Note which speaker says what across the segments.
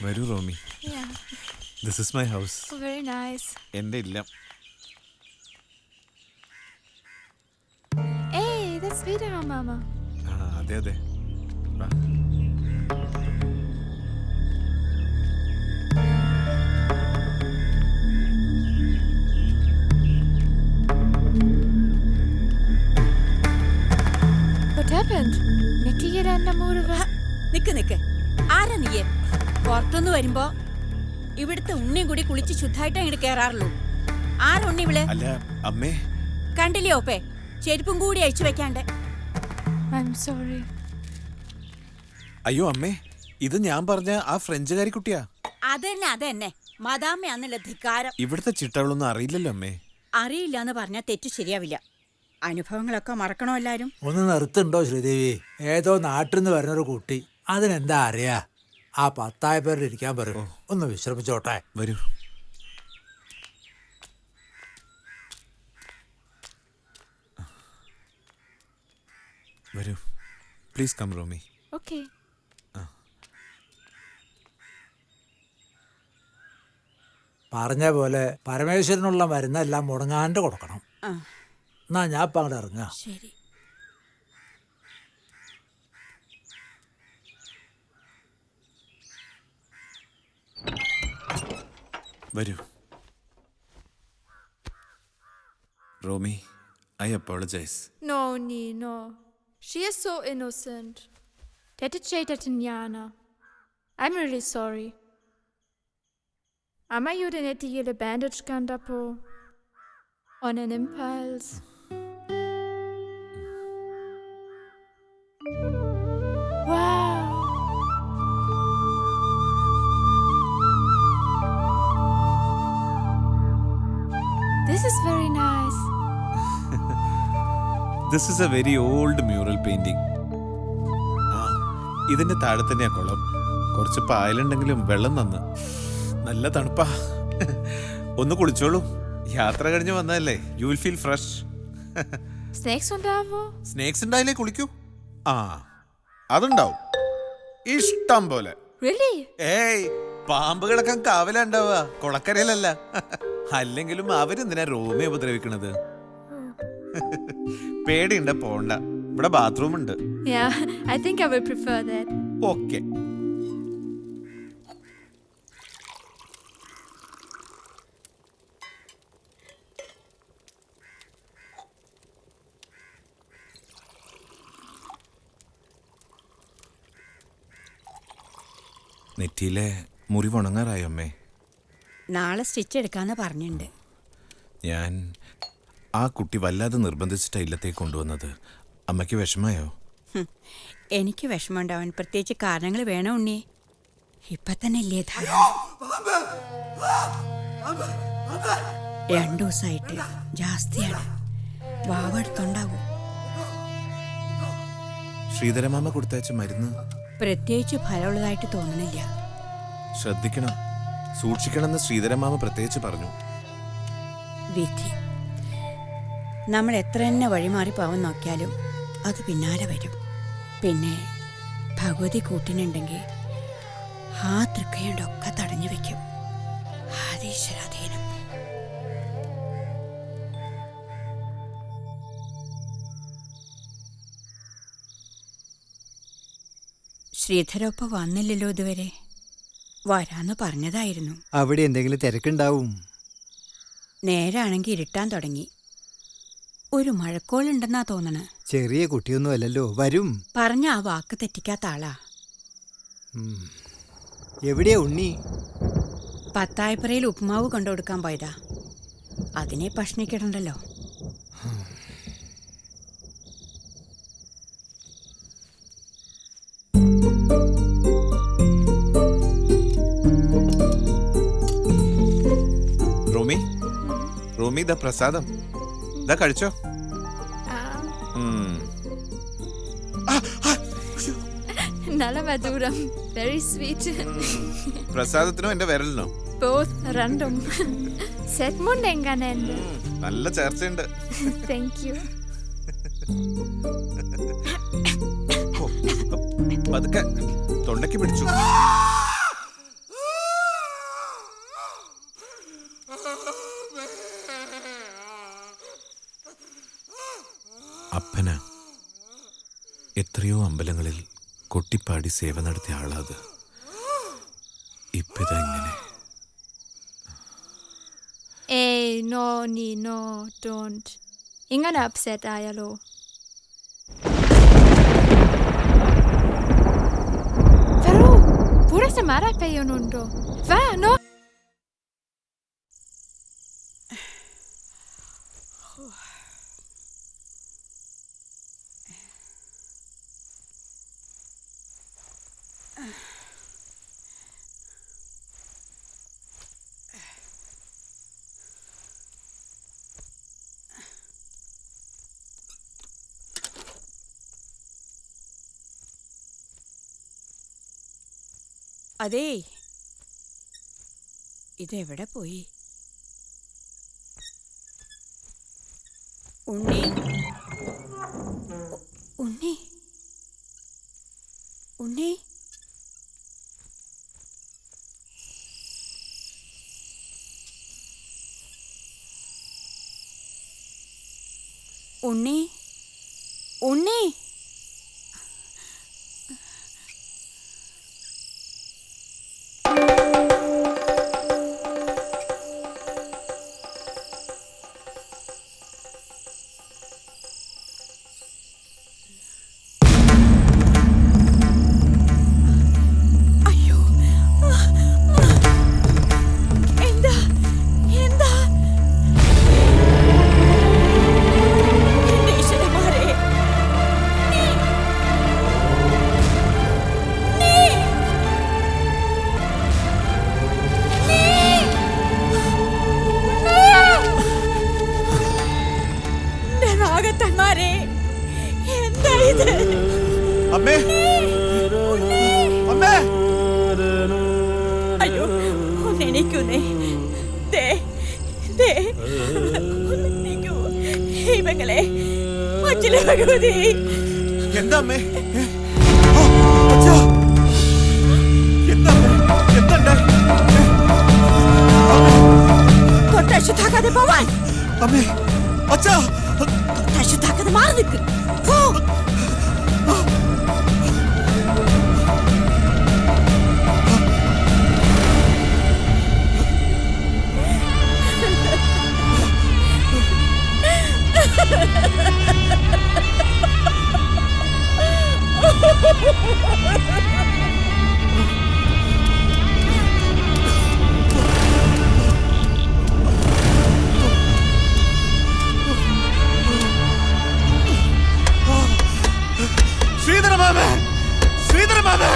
Speaker 1: വരൂ Romi.
Speaker 2: Yeah.
Speaker 1: This is my house.
Speaker 2: Oh, very nice.
Speaker 1: എൻ്റെ ഇല്ലം.
Speaker 2: Hey, that's wieder Mama.
Speaker 1: ആ അതെ അതെ. വാ.
Speaker 2: What happened? നെറ്റിയുടെ എന്നെ മൂടുക.
Speaker 3: നിക്ക് ആരാ നീയെ? പുറത്തുനിന്ന് വരുമ്പോ ഇവിടുത്തെ ഉണ്ണിയും കൂടി കുളിച്ച് ശുദ്ധമായിട്ട് അങ്ങോട്ട് കേറാറുള്ളൂ. ആരുണ്ണി ഇവള്?
Speaker 1: അല്ല അമ്മേ.
Speaker 3: കണ്ടില്ലേ ഓപ്പേ, ചെരുപ്പും കൂടി അഴിച്ചു വെക്കാണ്ട്.
Speaker 2: I'm sorry.
Speaker 1: അയ്യോ അമ്മേ, ഇത് ഞാൻ പറഞ്ഞ ആ ഫ്രഞ്ചുകാരി കുട്ടിയാ.
Speaker 3: അതന്നെ മദാമ്മയാന്നുള്ള ധിക്കാരം.
Speaker 1: ഇവിടുത്തെ ചിട്ടകളൊന്നും അറിയില്ലല്ലോ അമ്മേ.
Speaker 3: അറിയില്ലാന്ന് പറഞ്ഞാൽ തെറ്റ് ശരിയാവില്ല. അനുഭവങ്ങളൊക്കെ മറക്കണോ എല്ലാരും?
Speaker 4: ഒന്ന് നിർത്തുണ്ടോ ശ്രീദേവി? ഏതോ നാട്ടിൽ നിന്ന് വരുന്നൊരു കുട്ടി, അതിനെന്താ അറിയാ? ആ 10 പേരിൽ ഇരിക്കാൻ പറയൂ, ഒന്ന് വിശ്രമിച്ചോട്ടെ.
Speaker 1: വരൂ. വരൂ, പ്ലീസ് കം റോമി.
Speaker 2: Okay.
Speaker 4: പറഞ്ഞ പോലെ പരമേശ്വരനുള്ള മരുന്നെല്ലാം മുടങ്ങാണ്ട് കൊടുക്കണം.
Speaker 3: ആ
Speaker 4: എന്നാ ഞാൻ ഇപ്പം അങ്ങോട്ട് ഇറങ്ങാം.
Speaker 3: ശരി.
Speaker 1: വരൂ. Romi, I apologise.
Speaker 2: No, no. She is so innocent. Dedicated Jana. I'm really sorry. Amma gjorde net die hele bandage kan på. On an impulse. Wow. This is very nice.
Speaker 1: This is A very old mural painting. ആ ഇതിന്റെ താഴെ തന്നെയാ കുളം. കുറച്ച് പായലുണ്ടെങ്കിലും വെള്ളം നന്ന്. നല്ല തണുപ്പാ. ഒന്ന് കുളിച്ചോളൂ. യാത്ര കഴിഞ്ഞ് വന്നതല്ലേ, you will feel fresh.
Speaker 2: Snakes ഉണ്ടാവോ?
Speaker 1: സ്നേക്സ് ഉണ്ടായില്ലേ കുളിക്കൂ. ആ അതുണ്ടാവും, ഇഷ്ടം പോലെ.
Speaker 2: Really?
Speaker 1: ഏയ്, പാമ്പുകളൊക്കെ കാവലുണ്ടാവുക, കുളക്കരയിലല്ല. അല്ലെങ്കിലും അവരെന്തിനാ റോമിയെ ഉപദ്രവിക്കണത്? പേടിയുണ്ട പോണ്ട, ഇവിടെ ബാത്റൂം ഉണ്ട്.
Speaker 2: Yeah, I think I will prefer that.
Speaker 1: Okay. നെറ്റിയിലെ മുറിവുണങ്ങാറായോ അമ്മേ?
Speaker 3: നാളെ സ്റ്റിച്ച് എടുക്കാന്ന് പറഞ്ഞിട്ടുണ്ട്.
Speaker 1: ഞാൻ ആ കുട്ടി വല്ലാതെ നിർബന്ധിച്ചിട്ടാ ഇല്ലത്തേക്ക് കൊണ്ടുവന്നത്. അമ്മയ്ക്ക് വിഷമായോ?
Speaker 3: എനിക്ക് വിഷമമുണ്ടാവാൻ പ്രത്യേകിച്ച് കാരണങ്ങൾ വേണോ ഉണ്ണിയെ? ഇപ്പൊ തന്നെ ഇല്ലേ 2 ദിവസമായിട്ട് ജാസ്തിയാണ്. വാവെടുത്തുണ്ടാവും.
Speaker 1: ശ്രീധരമാമ കൊടുത്തയച്ച മരുന്ന്
Speaker 3: പ്രത്യേകിച്ച് ഫലമുള്ളതായിട്ട് തോന്നണില്ല.
Speaker 1: ശ്രദ്ധിക്കണം, സൂക്ഷിക്കണമെന്ന് ശ്രീധരമാമ പ്രത്യേകിച്ച് പറഞ്ഞു.
Speaker 3: വിധി. നമ്മൾ എത്ര തന്നെ വഴിമാറി പോവാൻ നോക്കിയാലും അത് പിന്നാലെ വരും. പിന്നെ ഭഗവതി കൂട്ടിനുണ്ടെങ്കിൽ ആ തൃക്കയുണ്ടൊക്കെ തടഞ്ഞു വെക്കും. ആദീശ്വരാധീനം. ശ്രീധരൊപ്പ വന്നില്ലല്ലോ ഇതുവരെ. വരാന്ന് പറഞ്ഞതായിരുന്നു.
Speaker 5: അവിടെ എന്തെങ്കിലും തിരക്കുണ്ടാവും.
Speaker 3: നേരാണെങ്കിൽ ഇരുട്ടാൻ തുടങ്ങി. ഒരു മഴക്കോളുണ്ടെന്നാ തോന്നണ.
Speaker 5: ചെറിയ കുട്ടിയൊന്നും അല്ലല്ലോ, വരും.
Speaker 3: പറഞ്ഞ ആ വാക്ക് തെറ്റിക്കാത്ത ആളാ.
Speaker 5: എവിടെയാ ഉണ്ണി?
Speaker 3: പത്തായപ്പുറയിൽ ഉപ്മാവ് കൊണ്ടുകൊടുക്കാൻ പോയതാ. അതിനെ ഭക്ഷണിക്കിടണ്ടല്ലോ.
Speaker 1: റോമി, റോമി ദാ പ്രസാദം, ദാ കഴിച്ചോ.
Speaker 2: Nalla maduram. Very sweet.
Speaker 1: പ്രസാദത്തിനോ എന്റെ വിരലിനോ?
Speaker 2: Both random. Set mundenganende.
Speaker 1: നല്ല ചേർച്ചയുണ്ട്.
Speaker 2: Thank you.
Speaker 1: പതുക്കെ തൊണ്ടയ്ക്ക് പിടിച്ചു. അപ്പന എത്രയോ അമ്പലങ്ങളിൽ കൊട്ടിപ്പാടി സേവ നടത്തിയ ആളാത്. ഇപ്പിതാ ഇങ്ങനെ.
Speaker 2: No, no, don't. Ingana upset ayalo. Vero, pure se mara peyo nundo. Va, no.
Speaker 3: അതേ, ഇതെവിടെ പോയി? ഉണ്ണി, ഉണ്ണി, ഉണ്ണി. ഉണ്ണി, ഉണ്ണി.
Speaker 1: അമ്മേ, അമ്മേ.
Speaker 3: അയ്യോ, ഒന്നെണീക്കുന്നേ. ഇവങ്ങളെ മറ്റിലെ ഭഗവതി.
Speaker 1: എന്താ അമ്മേ? അച്ഛാ, എന്താ എന്താ?
Speaker 3: തൊട്ടശുദ്ധാക്കാതെ പോവാൻ.
Speaker 1: അമ്മേ, അച്ഛാ,
Speaker 3: തൊട്ടശുദ്ധാക്കാതെ മാറി നിൽക്ക്.
Speaker 1: ശ്രീധരമാമേ, ശ്രീധരമാമേ.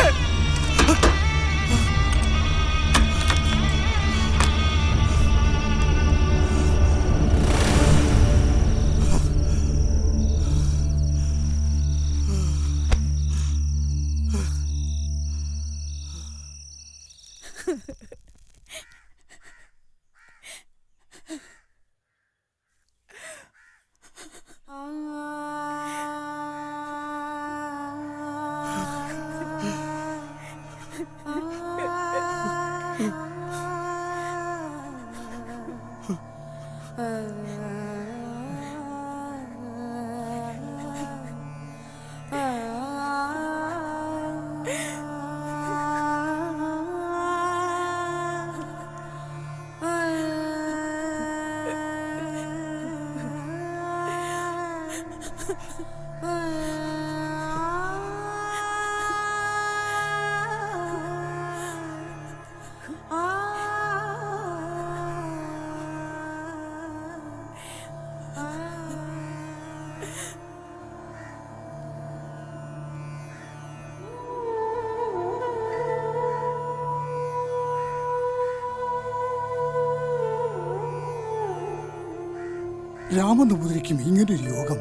Speaker 6: രാമനമ്പൂതിരിക്കും ഇങ്ങനൊരു യോഗം.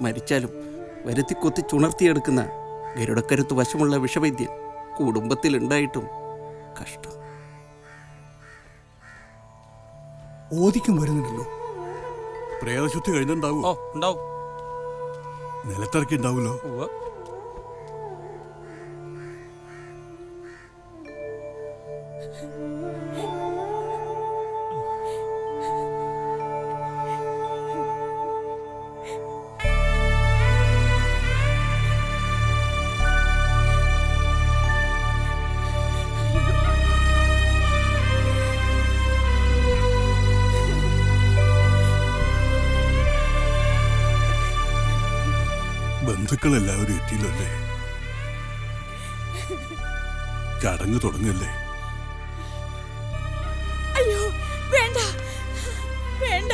Speaker 7: മരിച്ചാലും വരുത്തി കൊത്തി ചുണർത്തിയെടുക്കുന്ന ഗരുഡക്കരുത്ത് വശമുള്ള വിഷവൈദ്യൻ കുടുംബത്തിലുണ്ടായിട്ടും കഷ്ടം.
Speaker 6: ഓദിക്കും വരുന്നുണ്ടല്ലോ.
Speaker 8: പ്രേതശുദ്ധി കഴിഞ്ഞിട്ടുണ്ടാവൂ.
Speaker 7: ഉണ്ടാവും.
Speaker 8: നിലത്തിറക്കി ഉണ്ടാവൂലോ. ബന്ധുക്കളെല്ലാവരും എത്തിയില്ലല്ലേ? ചടങ്ങ് തുടങ്ങല്ലേ?
Speaker 3: അയ്യോ വേണ്ട വേണ്ട